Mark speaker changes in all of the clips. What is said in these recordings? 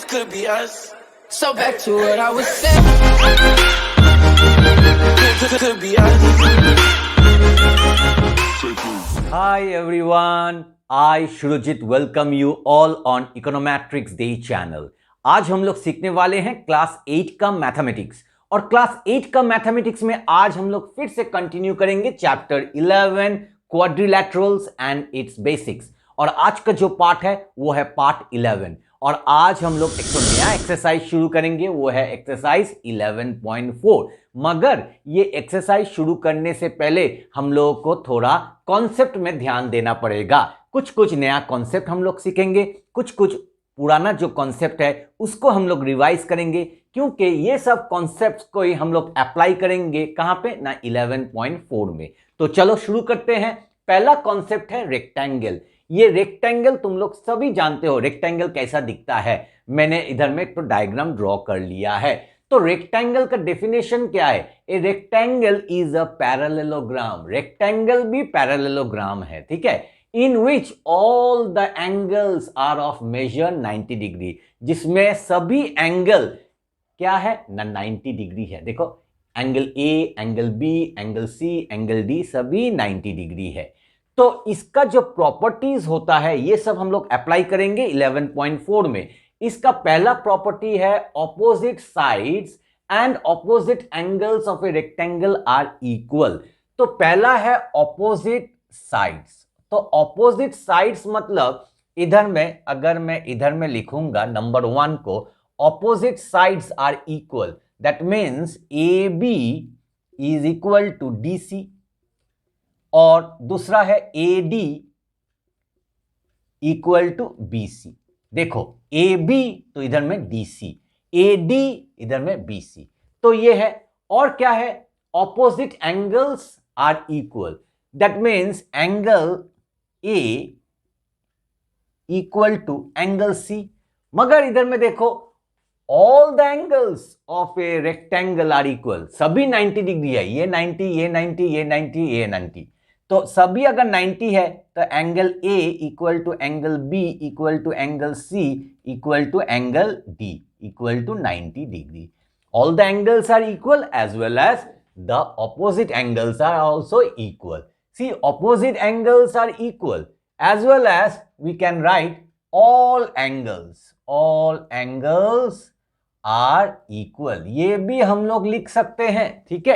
Speaker 1: this could be us. So back to what I was saying. Could be us.
Speaker 2: Hi everyone, I Shurujit welcome you all on Econometrics Day channel. आज हम लोग सीखने वाले हैं class 8 का mathematics और class 8 का mathematics में आज हम लोग फिर से कंटिन्यू करेंगे चैप्टर 11 क्वाड्रिलैटरल्स एंड इट्स बेसिक्स। और आज का जो पार्ट है वो है पार्ट 11 और आज हम लोग एक तो नया एक्सरसाइज शुरू करेंगे, वो है एक्सरसाइज 11.4। मगर ये एक्सरसाइज शुरू करने से पहले हम लोगों को थोड़ा कॉन्सेप्ट में ध्यान देना पड़ेगा। कुछ नया कॉन्सेप्ट हम लोग सीखेंगे, कुछ पुराना जो कॉन्सेप्ट है उसको हम लोग रिवाइज करेंगे, क्योंकि ये सब कॉन्सेप्ट्स को ही हम लोग अप्लाई करेंगे कहां पे ना 11.4 में। तो चलो शुरू करते हैं। पहला कॉन्सेप्ट है रेक्टेंगल। ये रेक्टेंगल तुम लोग सभी जानते हो रेक्टेंगल कैसा दिखता है। मैंने इधर में एक तो डायग्राम ड्रॉ कर लिया है। तो रेक्टेंगल का डेफिनेशन क्या है? A rectangle is a parallelogram. Rectangle भी पैरेललोग्राम है, ठीक है, in which all the angles are of measure 90 degree, जिसमें सभी एंगल क्या है ना 90 डिग्री है। देखो angle A, angle B, angle C, angle D सभी 90 डिग्री है। तो इसका जो प्रॉपर्टीज होता है ये सब हम लोग अप्लाई करेंगे 11.4 में। इसका पहला प्रॉपर्टी है opposite sides and opposite angles of a rectangle are equal. तो पहला है ऑपोजिट साइड्स। तो ऑपोजिट साइड्स मतलब इधर में अगर मैं इधर में लिखूंगा नंबर 1 को, opposite sides are equal, that means A B is equal to D C, और दूसरा है A D equal to B C. देखो ए बी तो इधर में डी सी, ए डी इधर में बी सी, तो ये है। और क्या है? Opposite angles are equal, that means angle A equal to angle C. मगर इधर में देखो all the angles of a rectangle are equal, सभी 90 डिग्री है। ये 90, ये 90, ये 90, ये 90, तो सभी अगर 90 है तो angle A equal to angle B equal to angle C equal to angle D equal to 90 degree. All the angles are equal as well as the opposite angles are also equal. See, opposite angles are equal as well as we can write all angles are equal। ये भी हम लोग लिख सकते हैं, ठीक है।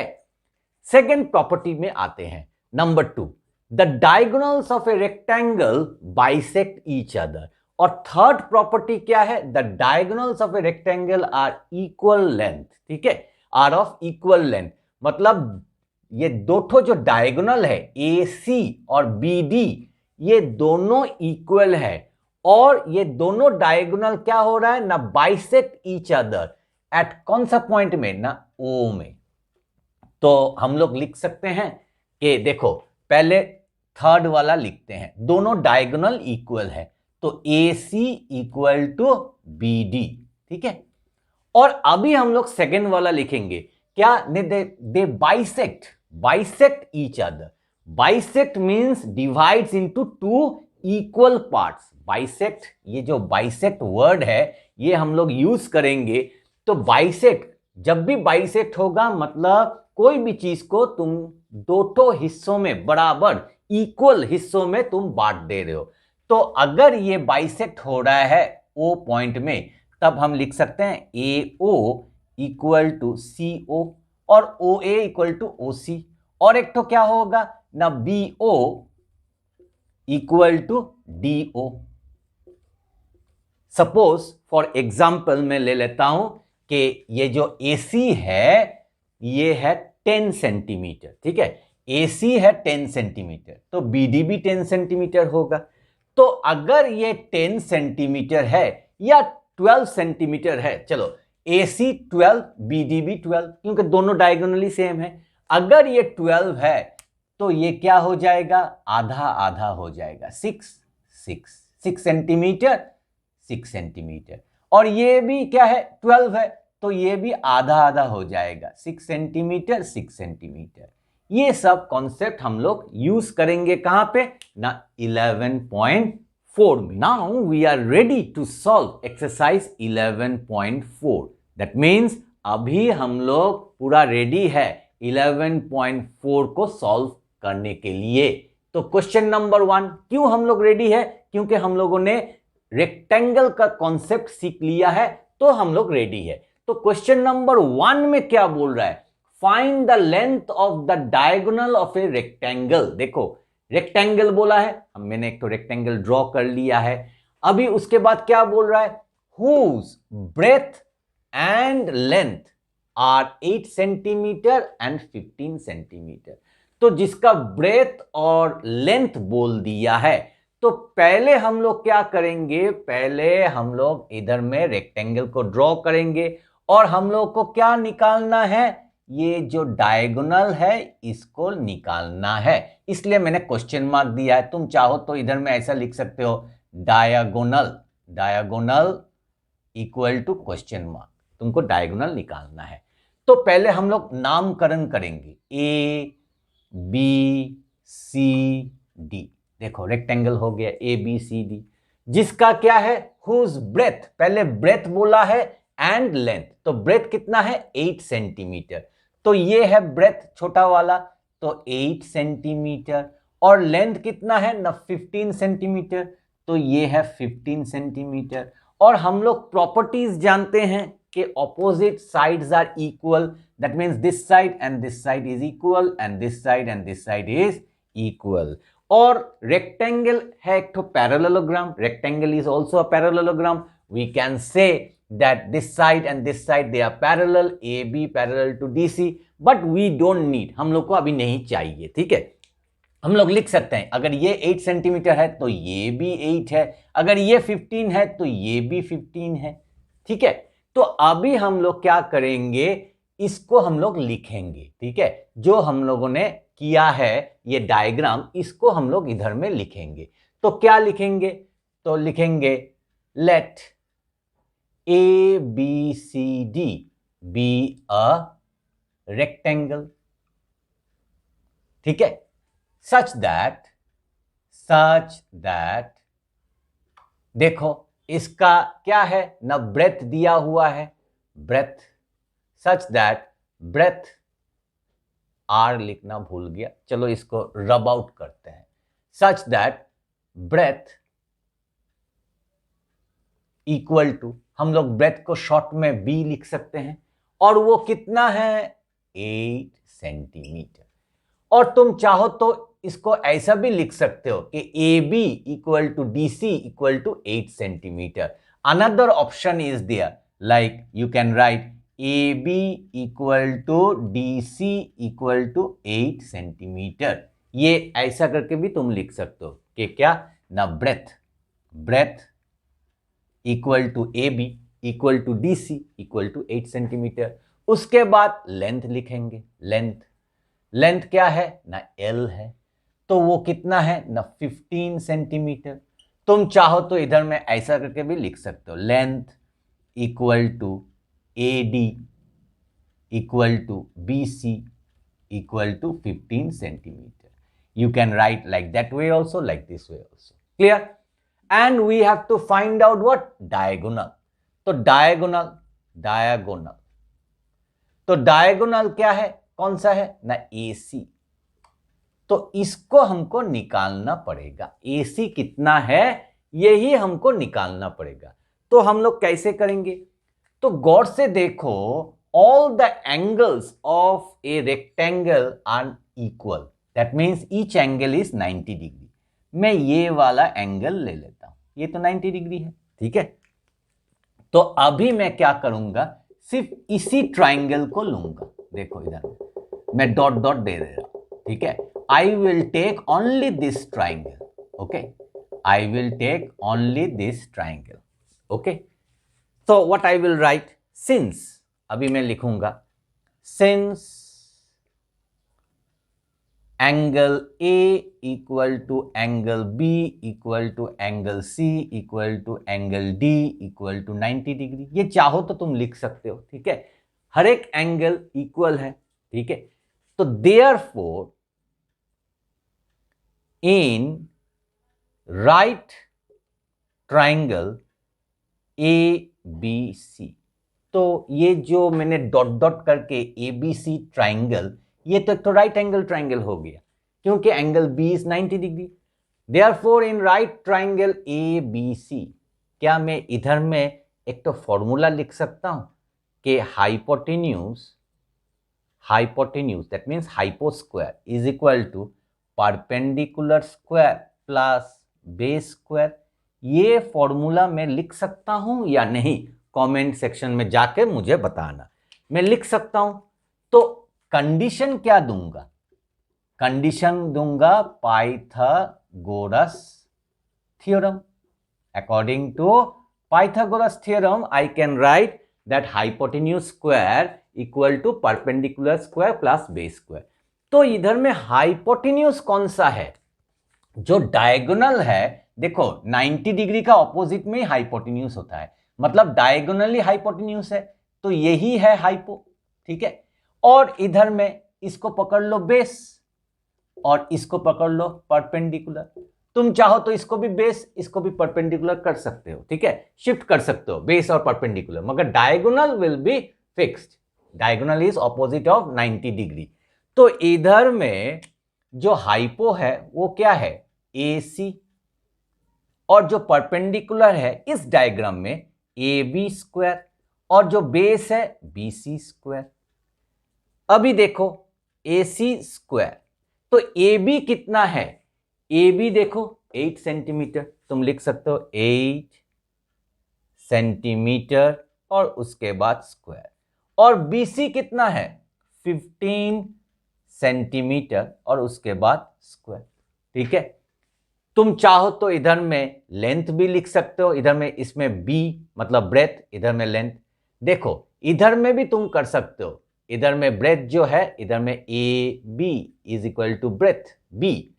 Speaker 2: Second property में आते हैं, number 2, the diagonals of a rectangle bisect each other। और थर्ड प्रॉपर्टी क्या है? the diagonals of a rectangle are equal length, ठीक है, are of equal length। मतलब ये दो ठो जो डायगोनल है ए सी और बी डी, ये दोनों इक्वल है और ये दोनों डायगोनल क्या हो रहा है ना बाइसेक्ट ईच अदर एट कौन सा पॉइंट में ना ओ में। तो हम लोग लिख सकते हैं कि देखो पहले थर्ड वाला लिखते हैं, दोनों डायगोनल इक्वल है तो ए C equal to B D, ठीक है। और अभी हम लोग सेकेंड वाला लिखेंगे क्या? दे bisect each other। bisect means divides into two equal parts। bisect, ये जो bisect वर्ड है ये हम लोग यूज करेंगे। तो bisect, जब भी bisect होगा मतलब कोई भी चीज को तुम दो हिस्सों में बराबर इक्वल हिस्सों में तुम बांट दे रहे हो। तो अगर ये bisect हो रहा है O पॉइंट में, तब हम लिख सकते हैं AO इक्वल टू CO और OA इक्वल टू OC। और एक तो क्या होगा ना BO equal to DO। Suppose for example मैं ले लेता हूं कि ये जो AC है ये है 10 सेंटीमीटर, ठीक है, AC है 10 सेंटीमीटर तो BD भी 10 सेंटीमीटर होगा। तो अगर ये 10 सेंटीमीटर है या 12 सेंटीमीटर है, चलो AC 12 BD भी 12, क्योंकि दोनों डायगोनली सेम है। अगर ये 12 है तो ये क्या हो जाएगा? आधा आधा हो जाएगा, 6 सेंटीमीटर 6 सेंटीमीटर। और ये भी क्या है? 12 है तो ये भी आधा आधा हो जाएगा, 6 सेंटीमीटर 6 सेंटीमीटर। ये सब कॉन्सेप्ट हम लोग यूज करेंगे कहां पे ना 11.4 4 में। Now we are ready to solve exercise 11.4। That means अभी हम लोग पूरा रेडी है 11.4 को सॉल्व करने के लिए। तो क्वेश्चन नंबर 1, क्यों हम लोग रेडी है? क्योंकि हम लोगों ने रेक्टेंगल का कॉन्सेप्ट सीख लिया है, तो हम लोग रेडी है। तो क्वेश्चन नंबर 1 में क्या बोल रहा है? Find the length of the diagonal of a rectangle. देखो रेक्टेंगल बोला है, मैंने एक तो रेक्टेंगल ड्रॉ कर लिया है। अभी उसके बाद क्या बोल रहा है? Whose breadth and length are 8 centimetre and 15 centimetre. तो जिसका ब्रेथ और लेंथ बोल दिया है, तो पहले हम लोग क्या करेंगे? पहले हम लोग इधर में रेक्टेंगल को ड्रॉ करेंगे और हम लोग को क्या निकालना है? ये जो डायगोनल है इसको निकालना है। इसलिए मैंने क्वेश्चन मार्क दिया है। तुम चाहो तो इधर में ऐसा लिख सकते हो, diagonal, diagonal equal to question mark. तुमको डायगोनल निकालना है। तो पहले हम लोग नामकरण करेंगे, ए बी सी डी। देखो रेक्टेंगल हो गया ए बी सी डी, जिसका क्या है? हुज ब्रेथ, पहले ब्रेथ बोला है एंड लेंथ। तो ब्रेथ कितना है? 8 सेंटीमीटर। तो ये है ब्रेथ छोटा वाला, तो 8 सेंटीमीटर। और लेंथ कितना है ना? 15 सेंटीमीटर। तो ये है 15 सेंटीमीटर। और हम लोग प्रॉपर्टीज जानते हैं कि opposite sides are equal. That means this side and this side is equal and this side and this side is equal. और रेक्टेंगल है एक तो parallelogram, rectangle is also a parallelogram. We can say that this side and this side they are parallel, AB parallel to DC, but we don't need, हम लोग को अभी नहीं चाहिए। ठीक है, हम लोग लिख सकते हैं अगर ये 8 सेंटीमीटर है तो ये भी 8 है, अगर ये 15 है तो ये भी 15 है। ठीक है, तो अभी हम लोग क्या करेंगे? इसको हम लोग लिखेंगे। ठीक है, जो हम लोगों ने किया है ये डायग्राम, इसको हम लोग इधर में लिखेंगे। तो क्या लिखेंगे? तो लिखेंगे late A, B, C, D be a rectangle, ठीक है, such that देखो इसका क्या है ना? ब्रेथ दिया हुआ है, breadth, such that breadth R लिखना भूल गया, चलो इसको रब आउट करते हैं। such that breadth equal to, हम लोग ब्रेथ को शॉर्ट में B लिख सकते हैं, और वो कितना है? 8 सेंटीमीटर। और तुम चाहो तो इसको ऐसा भी लिख सकते हो कि AB equal to DC equal to 8 centimetre. Another option is there, like you can write AB equal to DC equal to 8 centimetre. ये ऐसा करके भी तुम लिख सकते हो कि क्या ना? Breadth equal to AB equal to DC equal to 8 centimetre. उसके बाद लेंथ लिखेंगे। लेंथ क्या है ना? L है, तो वो कितना है ना? 15 सेंटीमीटर। तुम चाहो तो इधर में ऐसा करके भी लिख सकते हो, length equal to AD equal to BC equal to 15 centimetre. You can write like that way also, like this way also. Clear? And we have to find out what? Diagonal. तो डायगोनल तो diagonal क्या है? कौन सा है ना? AC। तो इसको हमको निकालना पड़ेगा। AC कितना है यही हमको निकालना पड़ेगा। तो हम लोग कैसे करेंगे? तो गौर से देखो, all the angles of a rectangle are equal. That means each angle is 90 degree. मैं ये वाला एंगल ले लेता हूं, ये तो 90 डिग्री है। ठीक है, तो अभी मैं क्या करूंगा? सिर्फ इसी ट्राइंगल को लूंगा। देखो इधर मैं डॉट डॉट दे रहा हूं। ठीक है, I will take only this triangle. Okay, I will take only this triangle. Okay, तो what I will write? Sin, अभी मैं लिखूंगा sin angle A equal to angle B equal to angle C equal to angle D equal to 90 degree. ये चाहो तो तुम लिख सकते हो। ठीक है, हर एक एंगल इक्वल है। ठीक है, तो therefore in right triangle A B C. तो ये जो मैंने डॉट डॉट करके ए बी सी ट्राइंगल, ये तो राइट एंगल ट्राइंगल हो गया क्योंकि angle B is 90 degree. Therefore in right triangle A B C, क्या मैं इधर में एक तो फॉर्मूला लिख सकता हूं कि hypotenuse that means hypo square is equal to perpendicular square plus base square. ये फॉर्मूला मैं लिख सकता हूं या नहीं, कमेंट सेक्शन में जाके मुझे बताना। मैं लिख सकता हूं, तो कंडीशन क्या दूंगा? कंडीशन दूंगा Pythagoras theorem. According to Pythagoras theorem I can write that hypotenuse square equal to perpendicular square plus base square. तो इधर में हाइपोटेन्यूज कौन सा है? जो डायगोनल है, देखो 90 डिग्री का ऑपोजिट में हाइपोटेन्यूज होता है, मतलब डायगोनली हाइपोटेन्यूज है, तो यही है हाइपो। ठीक है, और इधर में इसको पकड़ लो बेस और इसको पकड़ लो परपेंडिकुलर। तुम चाहो तो इसको भी बेस इसको भी परपेंडिकुलर कर सकते हो। ठीक है, शिफ्ट कर सकते हो बेस और परपेंडिकुलर, मगर diagonal will be fixed. Diagonal is opposite of 90 degree. तो इधर में जो हाइपो है वो क्या है? ए सी, और जो परपेंडिकुलर है इस डायग्राम में ए बी स्क्वायर, और जो बेस है बी सी स्क्वायर। अभी देखो ए सी स्क्वायर, तो ए बी कितना है? ए बी देखो 8 सेंटीमीटर, तुम लिख सकते हो 8 सेंटीमीटर और उसके बाद स्क्वायर। और बी सी कितना है? 15 सेंटीमीटर और उसके बाद स्क्वायर। ठीक है, तुम चाहो तो इधर में लेंथ भी लिख सकते हो, इधर में इसमें बी मतलब ब्रेथ, इधर में लेंथ। देखो इधर में भी तुम कर सकते हो, इधर में ब्रेथ जो है, इधर में A B is equal to breadth B,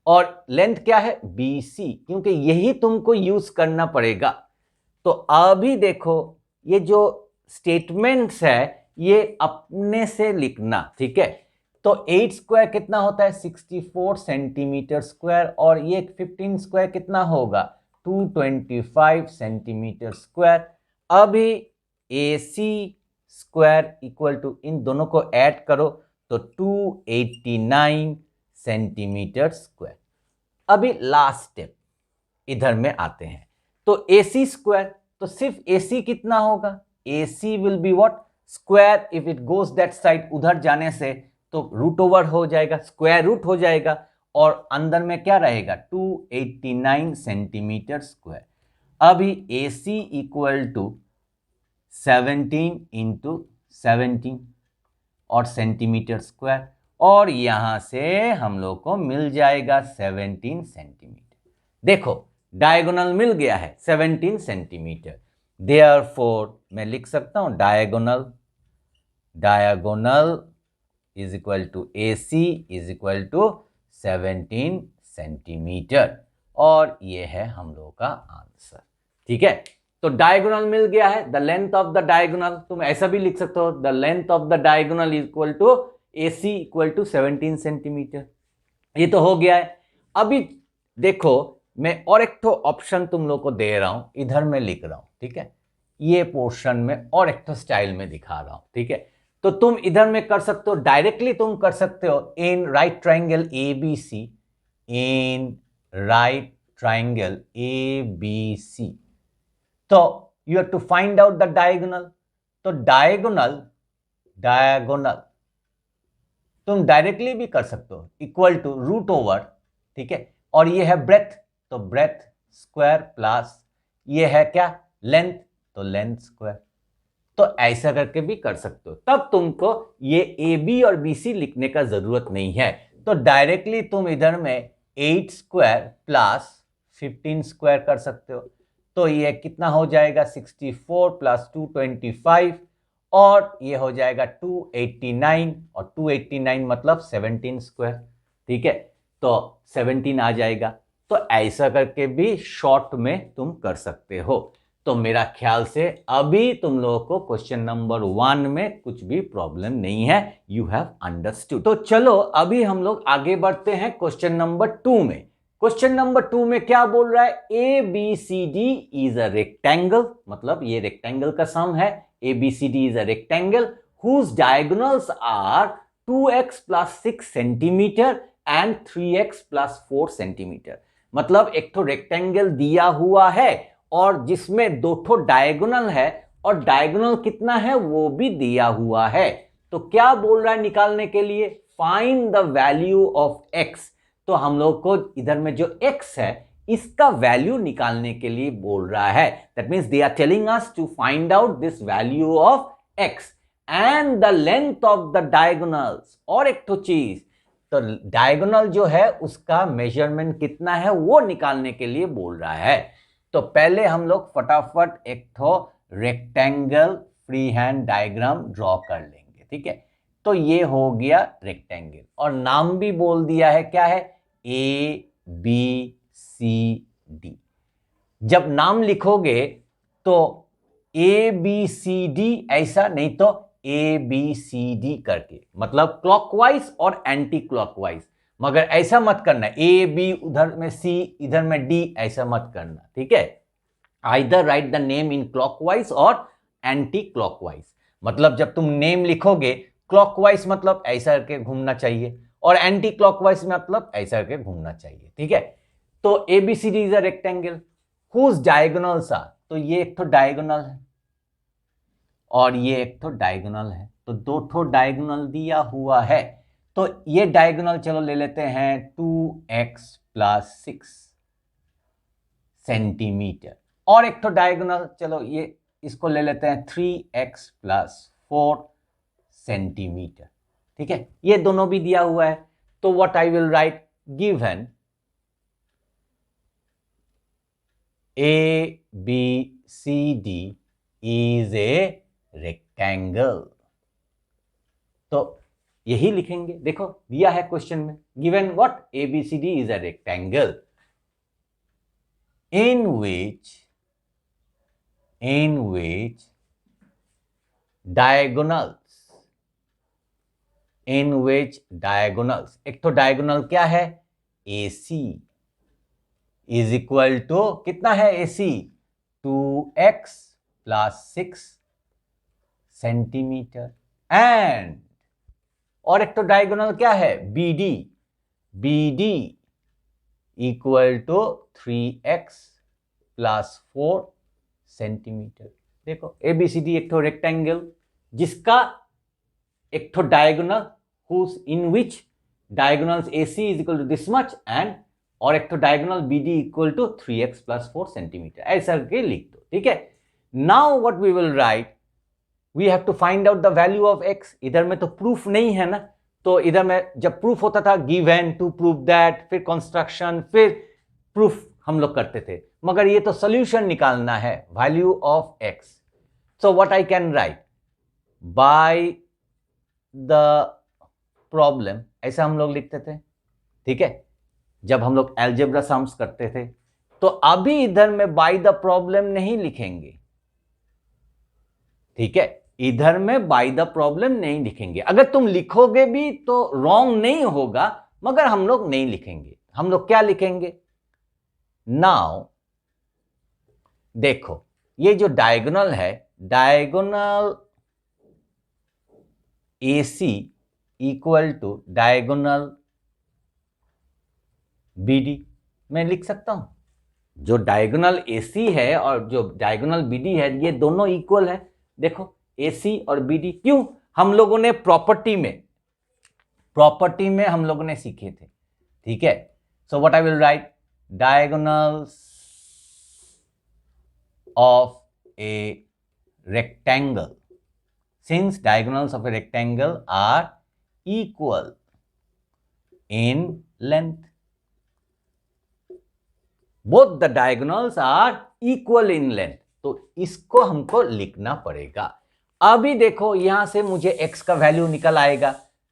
Speaker 2: और लेंथ क्या है? बी सी, क्योंकि यही तुमको यूज करना पड़ेगा। तो अभी देखो ये जो स्टेटमेंट्स है ये अपने से लिखना। ठीक है, तो 8 स्क्वायर कितना होता है? 64 सेंटीमीटर स्क्वायर, और ये 15 स्क्वायर कितना होगा? 225 सेंटीमीटर स्क्वायर। अभी ए सी स्क्वायर इक्वल टू, इन दोनों को ऐड करो तो 289 सेंटीमीटर स्क्वायर। अभी लास्ट स्टेप इधर में आते हैं, तो ए सी स्क्वायर, तो सिर्फ ए सी कितना होगा? A C will be what? Square if it goes that side, उधर जाने से तो रूट ओवर हो जाएगा, स्क्वायर रूट हो जाएगा, और अंदर में क्या रहेगा? 289 सेंटीमीटर स्क्वायर। अभी ए सी इक्वल टू 17 इंटू 17 और सेंटीमीटर स्क्वायर, और यहां से हम लोग को मिल जाएगा 17 सेंटीमीटर। देखो डायगोनल मिल गया है 17 सेंटीमीटर। देयरफॉर मैं लिख सकता हूं diagonal is equal to A C is equal to 17 centimetre, और ये है हम लोग का आंसर। ठीक है, तो डायगोनल मिल गया है। The length of the diagonal, तुम ऐसा भी लिख सकते हो, the length of the diagonal is equal to A C equal to 17 centimetre. ये तो हो गया है। अभी देखो मैं और एक तो ऑप्शन तुम लोग को दे रहा हूं, इधर में लिख रहा हूं। ठीक है, ये पोर्शन में और एक तो स्टाइल में दिखा रहा हूं। ठीक है, तो तुम इधर में कर सकते हो, डायरेक्टली तुम कर सकते हो in right triangle A B C, in right triangle A B C. तो you have to find out the diagonal. तो डायगोनल तुम डायरेक्टली भी कर सकते हो, इक्वल टू रूट ओवर। ठीक है, और ये है ब्रेथ, तो ब्रेथ स्क्वायर प्लस ये है क्या? लेंथ, तो लेंथ स्क्वायर। तो ऐसा करके भी कर सकते हो, तब तुमको ये ए बी और बी सी लिखने का जरूरत नहीं है। तो डायरेक्टली तुम इधर में 8 स्क्वायर प्लस 15 स्क्वायर कर सकते हो। तो ये कितना हो जाएगा? 64 प्लस 225, और ये हो जाएगा 289, और 289 मतलब 17 स्क्वायर। ठीक है, तो 17 आ जाएगा। तो ऐसा करके भी शॉर्ट में तुम कर सकते हो। तो मेरा ख्याल से अभी तुम लोगों को क्वेश्चन नंबर 1 में कुछ भी प्रॉब्लम नहीं है, यू हैव अंडरस्टूड। तो चलो अभी हम लोग आगे बढ़ते हैं क्वेश्चन नंबर 2 में। क्वेश्चन नंबर 2 में क्या बोल रहा है? A B C D is a rectangle, मतलब ये रेक्टेंगल का सम है। A B C D is a rectangle whose diagonals are 2x plus 6 centimetre and 3x plus 4 centimetre. मतलब एक तो रेक्टेंगल दिया हुआ है और जिसमें दो ठो डायगोनल है, और डायगोनल कितना है वो भी दिया हुआ है। तो क्या बोल रहा है निकालने के लिए? Find the value of x। तो हम लोग को इधर में जो x है इसका वैल्यू निकालने के लिए बोल रहा है। That means they are telling us to find out this value of x and the length of the diagonals. और एक तो चीज, तो डायगोनल जो है उसका मेजरमेंट कितना है वो निकालने के लिए बोल रहा है। तो पहले हम लोग फटाफट एक तो rectangle free hand diagram draw कर लेंगे, ठीक है। तो ये हो गया रेक्टेंगल, और नाम भी बोल दिया है, क्या है? A B C D. जब नाम लिखोगे तो ए बी सी डी ऐसा नहीं, तो ए बी सी डी करके, मतलब क्लॉकवाइज और एंटी क्लॉकवाइज। मगर ऐसा मत करना ए बी उधर में सी इधर में डी, ऐसा मत करना, ठीक है। Either right the name in clockwise और एंटी क्लॉकवाइज। मतलब जब तुम नेम लिखोगे क्लॉकवाइज मतलब ऐसा करके घूमना चाहिए, और एंटी क्लॉकवाइज मतलब ऐसा करके घूमना चाहिए, ठीक है। तो ABCD is a rectangle whose diagonals are, तो ये एक तो डायगोनल है और ये एक तो डायगोनल है, तो दो ठो डायगोनल दिया हुआ है। तो ये डायगोनल चलो ले लेते हैं 2x प्लस 6 सेंटीमीटर, और एक तो डायगोनल चलो ये इसको ले लेते हैं 3x प्लस 4 सेंटीमीटर, ठीक है। ये दोनों भी दिया हुआ है। तो what I will write, given A B C D is a rectangle, तो यही लिखेंगे। देखो दिया है क्वेश्चन में, given what, A B C D is a rectangle in which diagonals, एक तो डायगोनल क्या है? AC इज इक्वल टू कितना है? AC 2x plus 6 centimetre, and और एक तो डायगोनल क्या है? BD equal to 3x plus 4 centimetre. देखो एबीसीडी एक तो रेक्टेंगल जिसका एक तो diagonal whose in which diagonals AC is equal to this much, and और एक तो diagonal BD equal to 3x plus 4 centimetre, ऐसा करके लिख दो, ठीक है। Now what we will write, we have to find out the value of x। इधर में तो प्रूफ नहीं है ना, तो इधर में जब प्रूफ होता था गिवन टू प्रूव दैट, फिर कंस्ट्रक्शन, फिर प्रूफ हम लोग करते थे, मगर ये तो सॉल्यूशन निकालना है, value of x। So what I can right, by the problem, ऐसा हम लोग लिखते थे, ठीक है, जब हम लोग अलजेब्रा सम्स करते थे। तो अभी इधर में बाय द प्रॉब्लम नहीं लिखेंगे, ठीक है, इधर में बाय द प्रॉब्लम नहीं लिखेंगे। अगर तुम लिखोगे भी तो रॉन्ग नहीं होगा, मगर हम लोग नहीं लिखेंगे। हम लोग क्या लिखेंगे? नाउ देखो ये जो डायगोनल है, diagonal AC equal to diagonal BD, मैं लिख सकता हूं। जो डायगोनल AC है और जो डायगोनल BD है ये दोनों इक्वल है। देखो AC और BD, क्यों? हम लोगों ने प्रॉपर्टी में हम लोगों ने सीखे थे, ठीक है। So what I will write, diagonals of a rectangle, since diagonals of a rectangle are equal in length, both the diagonals are equal in length, तो इसको हमको लिखना पड़ेगा। अभी देखो यहां से मुझे x का वैल्यू निकल आएगा,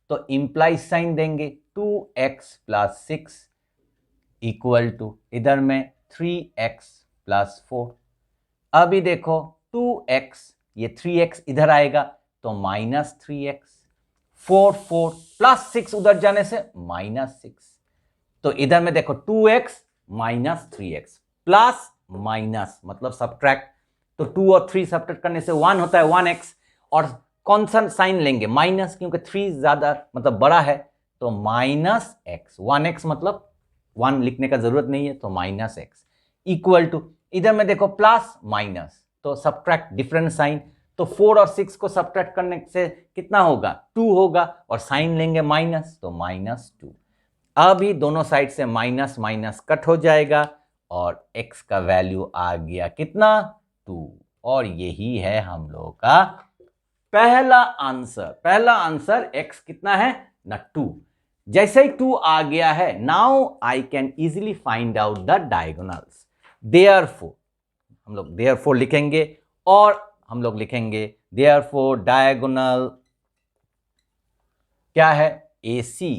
Speaker 2: तो इंप्लाइज साइन देंगे 2x प्लस 6 इक्वल टू इधर में 3x प्लस 4। अभी देखो 2x, ये 3x इधर आएगा तो माइनस 3x, 4 प्लस 6 उधर जाने से माइनस 6, तो इधर में देखो 2x minus 3x plus minus मतलब सब्ट्रैक्ट, तो 2 और 3 सब्ट्रैक्ट करने से 1 होता है 1x, और कौन सा साइन लेंगे माइनस, क्योंकि 3 ज्यादा मतलब बड़ा है, तो माइनस एक्स, 1x मतलब 1 लिखने का जरूरत नहीं है, तो माइनस एक्स इक्वल टू, इधर में देखो प्लस माइनस तो सब्ट्रैक्ट डिफरेंट साइन, तो 4 और 6 को सब्ट्रैक्ट करने से कितना होगा 2 होगा, और साइन लेंगे माइनस तो माइनस 2। अभी दोनों साइड से माइनस माइनस कट हो जाएगा और x का वैल्यू आ गया कितना 2, और यही है हम लोगों का पहला आंसर। पहला आंसर x कितना है ना 2। जैसे ही 2 आ गया है, now I can easily find out the diagonals. Therefore हम लोग देयरफॉर लिखेंगे, और हम लोग लिखेंगे देयरफॉर डायगोनल क्या है AC।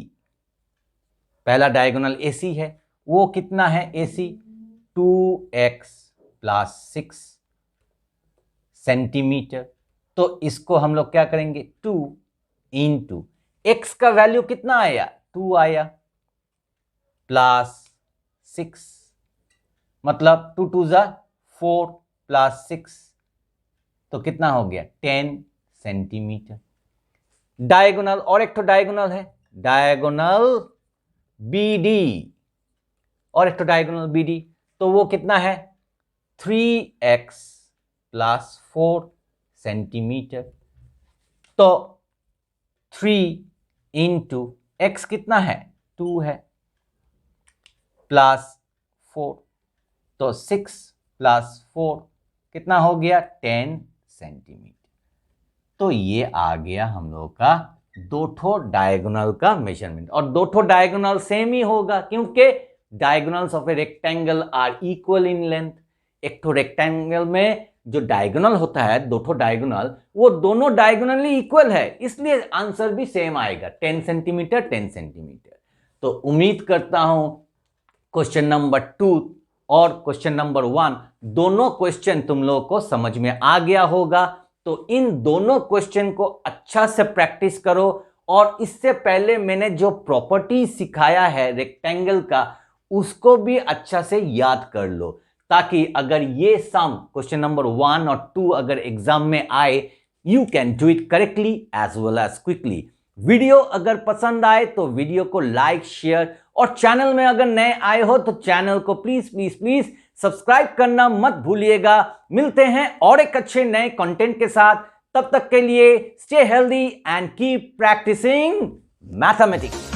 Speaker 2: पहला डायगोनल AC है, वो कितना है AC 2x प्लस 6 सेंटीमीटर। तो इसको हम लोग क्या करेंगे 2 इंटू x का वैल्यू कितना आया 2 आया प्लस 6, मतलब 2 2 जा 4 प्लस 6 तो कितना हो गया 10 सेंटीमीटर। डायगोनल और एक तो डायगोनल है डायगोनल BD, और एक तो डायगोनल BD, तो वो कितना है 3x प्लस 4 सेंटीमीटर। तो 3 इंटू x कितना है 2 है प्लस 4, तो 6 प्लस 4 कितना हो गया 10 सेंटीमीटर। तो ये आ गया हम लोग का दो ठो डायगोनल का मेजरमेंट, और दो ठो डायगोनल सेम ही होगा क्योंकि diagonals of a rectangle are equal in length. एक ठो रेक्टेंगल में जो डायगोनल होता है, दो ठो डायगोनल, वो दोनों डायगोनली इक्वल है, इसलिए आंसर भी सेम आएगा 10 सेंटीमीटर 10 सेंटीमीटर। तो उम्मीद करता हूं क्वेश्चन नंबर 2 और क्वेश्चन नंबर 1 दोनों क्वेश्चन तुम लोगों को समझ में आ गया होगा। तो इन दोनों क्वेश्चन को अच्छा से प्रैक्टिस करो, और इससे पहले मैंने जो प्रॉपर्टी सिखाया है रेक्टेंगल का उसको भी अच्छा से याद कर लो, ताकि अगर ये सम क्वेश्चन नंबर 1 और 2 अगर एग्जाम में आए you can do it correctly as well as quickly. Video अगर पसंद आए तो वीडियो को लाइक शेयर, और चैनल में अगर नए आए हो तो चैनल को प्लीज प्लीज प्लीज सब्सक्राइब करना मत भूलिएगा। मिलते हैं और एक अच्छे नए कंटेंट के साथ, तब तक के लिए stay healthy and keep practising mathematics.